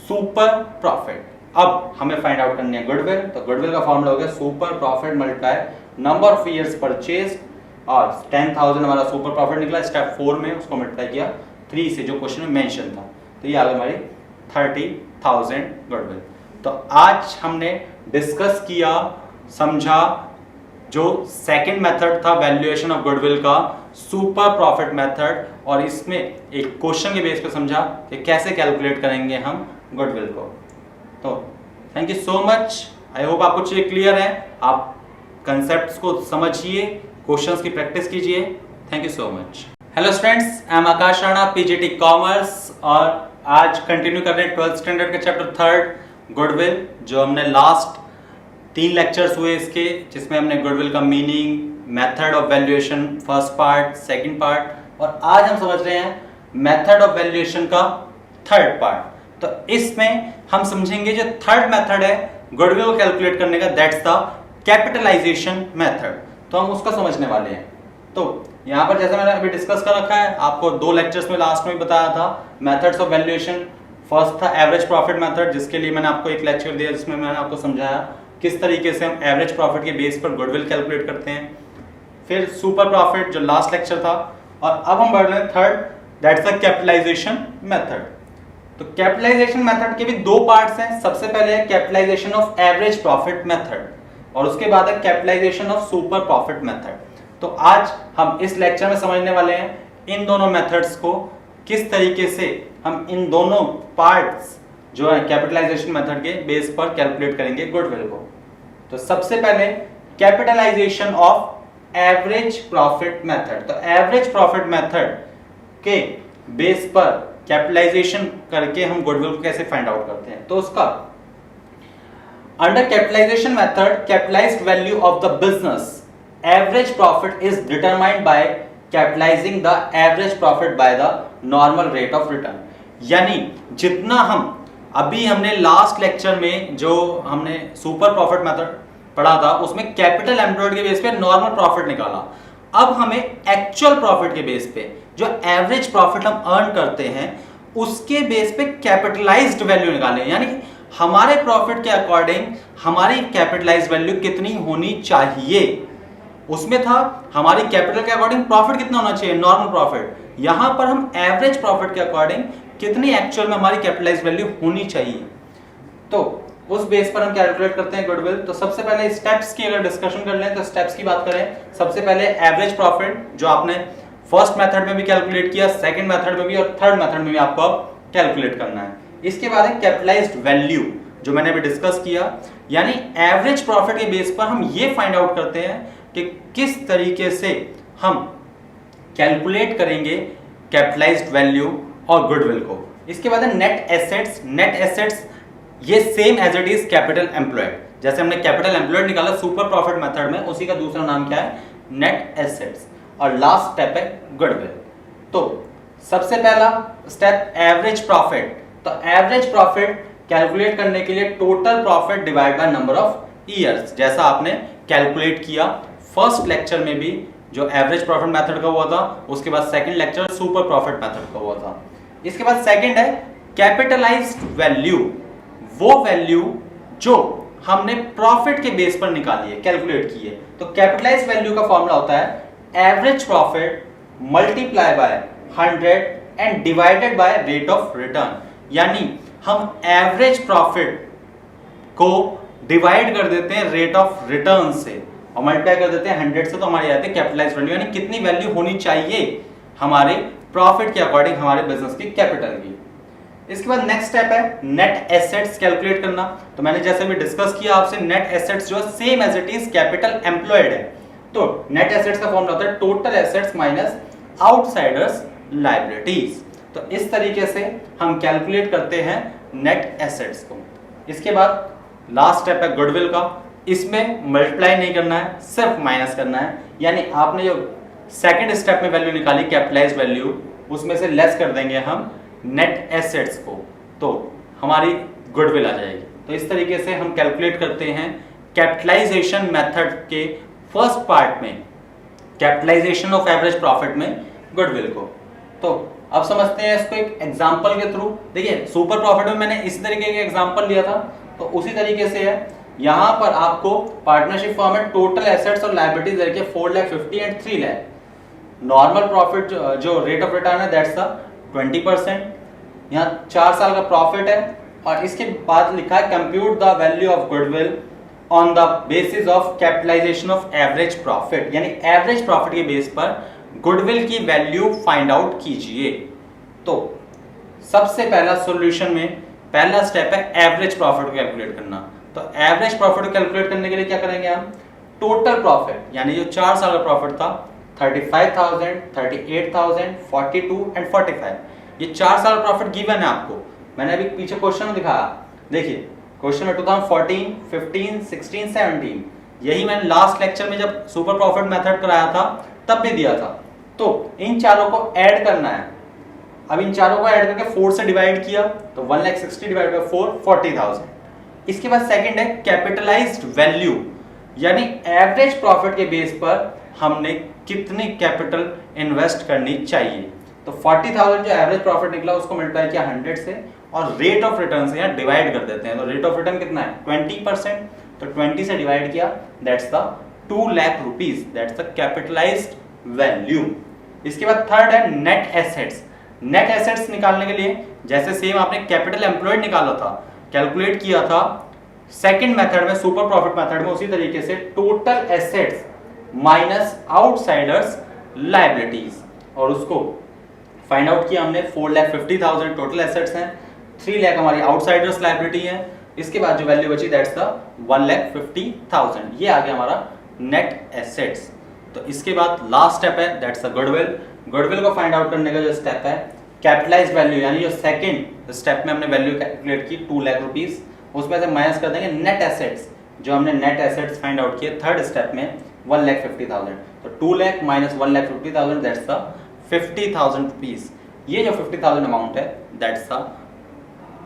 सुपर प्रॉफिट। अब हमें फाइंड आउट करनी है गुडविल, तो गुडविल का फॉर्मूला हो गया super profit multiply number of years purchase, और 10,000 हमारा सुपर प्रॉफिट निकला स्टेप 4 में, उसको मल्टीप्लाई किया 3 से जो क्वेश्चन में मेंशन था, तो ये आ गया हमारी 30,000 गुडविल। तो आज हमने डिस्कस किया, समझा जो सेकंड मेथड था वैल्यूएशन ऑफ गुडविल का, सुपर प्रॉफिट मेथड, और इसमें एक क्वेश्चन के बेस पे समझा कि कैसे कैलकुलेट करेंगे हम गुडविल को। तो thank you so much, I hope आपको चीजें क्लियर है, आप कंसेप्ट्स को समझिए, क्वेश्चंस की प्रैक्टिस कीजिए। Thank you so much. Hello students, I am Akash Rana, PGT commerce, और आज कंटिन्यू कर रहे हैं 12th स्टैंडर्ड के चैप्टर 3 गुडविल, जो हमने लास्ट 3 लेक्चर्स हुए इसके, जिसमें हमने गुडविल का meaning, method of valuation first part, second part, और आज हम समझ रहे हैं मेथड ऑफ वैल्यूएशन का थर्ड पार्ट। तो इसमें हम समझेंगे जो थर्ड मेथड है गुडविल को कैलकुलेट करने का, दैट्स द कैपिटलाइजेशन मेथड। तो हम उसका समझने वाले हैं। तो यहाँ पर जैसे मैंने अभी डिस्कस कर रखा है, आपको 2 लेक्चर्स में लास्ट में बताया था मेथड्स ऑफ वैल्यूएशन। फर्स्ट था एवरेज प्रॉफिट मेथड, जिसके लिए मैंने आपको एक लेक्चर दिया जिसमें मैंने आपको समझाया किस तरीके से हम एवरेज प्रॉफिट के बेस पर गुडविल कैलकुलेट करते हैं। फिर सुपर प्रॉफिट जो लास्ट लेक्चर था, और अब हम बढ़ रहे हैं third, that's the capitalisation method. तो कैपिटलाइजेशन मेथड के भी 2 पार्ट्स हैं। सबसे पहले है capitalisation of average profit method, और उसके बाद है capitalisation of super profit method. तो आज हम इस लेक्चर में समझने वाले हैं इन दोनों मेथड्स को, किस तरीके से हम इन दोनों पार्ट्स जो है कैपिटलाइजेशन मेथड के बेस पर कैलकुलेट करेंगे गुडविल को। तो सबसे पहले capitalisation of average profit method. तो एवरेज प्रॉफिट मेथड के बेस पर कैपिटलाइजेशन करके हम गुडविल को कैसे फाइंड आउट करते हैं। तो उसका under capitalisation method, capitalised value of the business average profit is determined by capitalising the average profit by the normal rate of return. यानी जितना हम अभी हमने लास्ट लेक्चर में जो हमने सुपर प्रॉफिट मेथड पढ़ा था, उसमें कैपिटल एम्प्लॉयड के बेस पे नॉर्मल प्रॉफिट निकाला। अब हमें एक्चुअल प्रॉफिट के बेस पे जो एवरेज प्रॉफिट हम अर्न करते हैं, उसके बेस पे कैपिटलाइज्ड वैल्यू निकालें, यानी हमारे प्रॉफिट के अकॉर्डिंग हमारी कैपिटलाइज्ड वैल्यू कितनी होनी चाहिए। उसमें था हमारी कैपिटल के अकॉर्डिंग प्रॉफिट कितना होना चाहिए, नॉर्मल प्रॉफिट। यहां पर हम एवरेज प्रॉफिट के अकॉर्डिंग कितनी एक्चुअल में हमारी कैपिटलाइज्ड वैल्यू होनी चाहिए, तो उस बेस पर हम कैलकुलेट करते हैं गुडविल। तो सबसे पहले स्टेप्स की अगर डिस्कशन कर लें, तो स्टेप्स की बात करें, सबसे पहले एवरेज प्रॉफिट जो आपने फर्स्ट मेथड में भी कैलकुलेट किया, सेकंड मेथड में भी और थर्ड मेथड में भी आपको कैलकुलेट करना है। इसके बाद है कैपिटलाइज्ड वैल्यू, जो मैंने अभी डिस्कस किया, यानी एवरेज प्रॉफिट के बेस पर हम ये फाइंड आउट करते हैं कि किस तरीके से हम कैलकुलेट करेंगे कैपिटलाइज्ड वैल्यू और गुडविल को। इसके बाद है नेट एसेट्स। नेट एसेट्स ये same as it is capital employed, जैसे हमने कैपिटल एम्प्लॉयड निकाला सुपर प्रॉफिट मेथड में, उसी का दूसरा नाम क्या है, नेट एसेट्स। और लास्ट स्टेप है गुडविल। तो सबसे पहला स्टेप एवरेज प्रॉफिट। तो एवरेज प्रॉफिट कैलकुलेट करने के लिए total profit divide by number of years, जैसा आपने कैलकुलेट किया फर्स्ट लेक्चर में भी जो एवरेज प्रॉफिट मेथड का हुआ था, उसके बाद second lecture super profit method का हुआ था। इसके बाद सेकंड है कैपिटलाइज्ड वैल्यू, वो वैल्यू जो हमने प्रॉफिट के बेस पर निकाली है, कैलकुलेट की है। तो कैपिटलाइज्ड वैल्यू का फॉर्मूला होता है average profit multiply by 100 and divided by rate of return. यानी हम एवरेज प्रॉफिट को डिवाइड कर देते हैं रेट ऑफ रिटर्न से और मल्टीप्लाई कर देते हैं 100 से, तो हमारी आती है कैपिटलाइज्ड वैल्यू, यानी कितनी वैल्यू होनी चाहिए हमारे प्रॉफिट के अकॉर्डिंग हमारे बिजनेस की कैपिटल की। इसके बाद नेक्स्ट स्टेप है नेट एसेट्स कैलकुलेट करना। तो मैंने जैसे भी डिस्कस किया आपसे, नेट एसेट्स जो same as it is capital employed है। तो नेट एसेट्स का फॉर्मूला होता है total assets minus outsiders liabilities. तो इस तरीके से हम कैलकुलेट करते हैं नेट एसेट्स को। इसके बाद लास्ट स्टेप है गुडविल का। इसमें मल्टीप्लाई नहीं करना है, सिर्फ माइनस करना है। यानी आपने जो सेकंड स्टेप में वैल्यू निकाली कैपिटलाइज्ड वैल्यू, उसमें से लेस कर देंगे हम नेट एसेट्स को, तो हमारी गुडविल आ जाएगी। तो इस तरीके से हम कैलकुलेट करते हैं कैपिटलाइजेशन मेथड के फर्स्ट पार्ट में, कैपिटलाइजेशन ऑफ एवरेज प्रॉफिट में गुडविल को। तो अब समझते हैं इसको एक एग्जांपल के थ्रू। देखिए सुपर प्रॉफिट में मैंने इस तरीके के एग्जांपल लिया था, तो उसी तरीके से है यहां पर आपको पार्टनरशिप फॉर्म में टोटल एसेट्स और लायबिलिटीज देखिए 4,50,000 एंड 3 लाख। नॉर्मल प्रॉफिट जो रेट ऑफ रिटर्न है दैट्स द 20%। यहाँ 4 साल का प्रॉफिट है और इसके बाद लिखा है compute the value of goodwill on the basis of capitalisation of average profit, यानी एवरेज प्रॉफिट के बेस पर गुडविल की वैल्यू फाइंड आउट कीजिए। तो सबसे पहला सॉल्यूशन में पहला स्टेप है एवरेज प्रॉफिट को कैलकुलेट करना। तो एवरेज प्रॉफिट को कैलकुलेट करने के लिए क्या करेंगे हम, टोटल प्रॉफिट यानी जो 4 साल का प्रॉफिट था 35,000, 38,000, 42 एंड 45, ये 4 साल प्रॉफिट गिवन है आपको। मैंने अभी पीछे क्वेश्चन में दिखाया, देखिए क्वेश्चन में 2014, 15, 16, 17, यही मैंने लास्ट लेक्चर में जब सुपर प्रॉफिट मेथड कराया था तब भी दिया था। तो इन चारों को ऐड करना है। अब इन चारों को ऐड करके 4 से डिवाइड किया तो 1,60,000 डिवाइड बाय 4 40,000। इसके बाद सेकंड है कैपिटलाइज्ड वैल्यू, यानी एवरेज प्रॉफिट के बेस पर हमने कितनी कैपिटल इन्वेस्ट करनी चाहिए। तो 40,000 जो एवरेज प्रॉफिट निकला उसको मल्टीप्लाई किया 100 से और रेट ऑफ रिटर्न से यहाँ डिवाइड कर देते हैं। तो रेट ऑफ रिटर्न कितना है 20%, तो 20 से डिवाइड किया that's the 2 lakh rupees, that's the capitalised value. इसके बाद थर्ड है नेट एसेट्स। नेट एसेट्स निकालने के लिए जैसे सेम आपने कैपिटल एम्प्लॉयड निकाला था, कैलकुलेट किया था सेकंड मेथड में सुपर प्रॉफिट मेथड में, उसी तरीके से total assets minus outsiders liabilities और उसको फाइंड आउट किया हमने। 4,50,000 टोटल एसेट्स हैं, 3 लाख हमारी आउटसाइडर्स लायबिलिटी है। इसके बाद जो वैल्यू बची दैट्स द 1,50,000, ये आ गया हमारा नेट एसेट्स। तो इसके बाद लास्ट स्टेप है दैट्स द गुडविल। गुडविल को फाइंड आउट करने का जो स्टेप है कैपिटलाइज्ड वैल्यू, यानी जो सेकंड स्टेप में हमने वैल्यू कैलकुलेट की 2 लाख रुपीस, उसमें से माइनस कर देंगे नेट एसेट्स, जो हमने नेट एसेट्स फाइंड आउट किए थर्ड स्टेप में 1,50,000। तो 2 lakh minus 1,50,000 that's the 50,000 rupees. ये जो 50,000 अमाउंट है that's the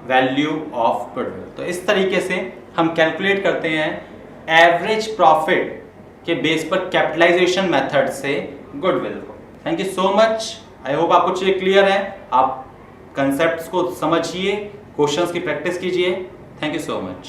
value of goodwill. तो इस तरीके से हम कैलकुलेट करते हैं एवरेज प्रॉफिट के बेस पर कैपिटलाइजेशन मेथड से गुडविल को। Thank you so much, I hope आपको चीजें क्लियर है। आप कंसेप्ट्स को समझिए, क्वेश्चंस की प्रैक्टिस कीजिए। Thank you so much.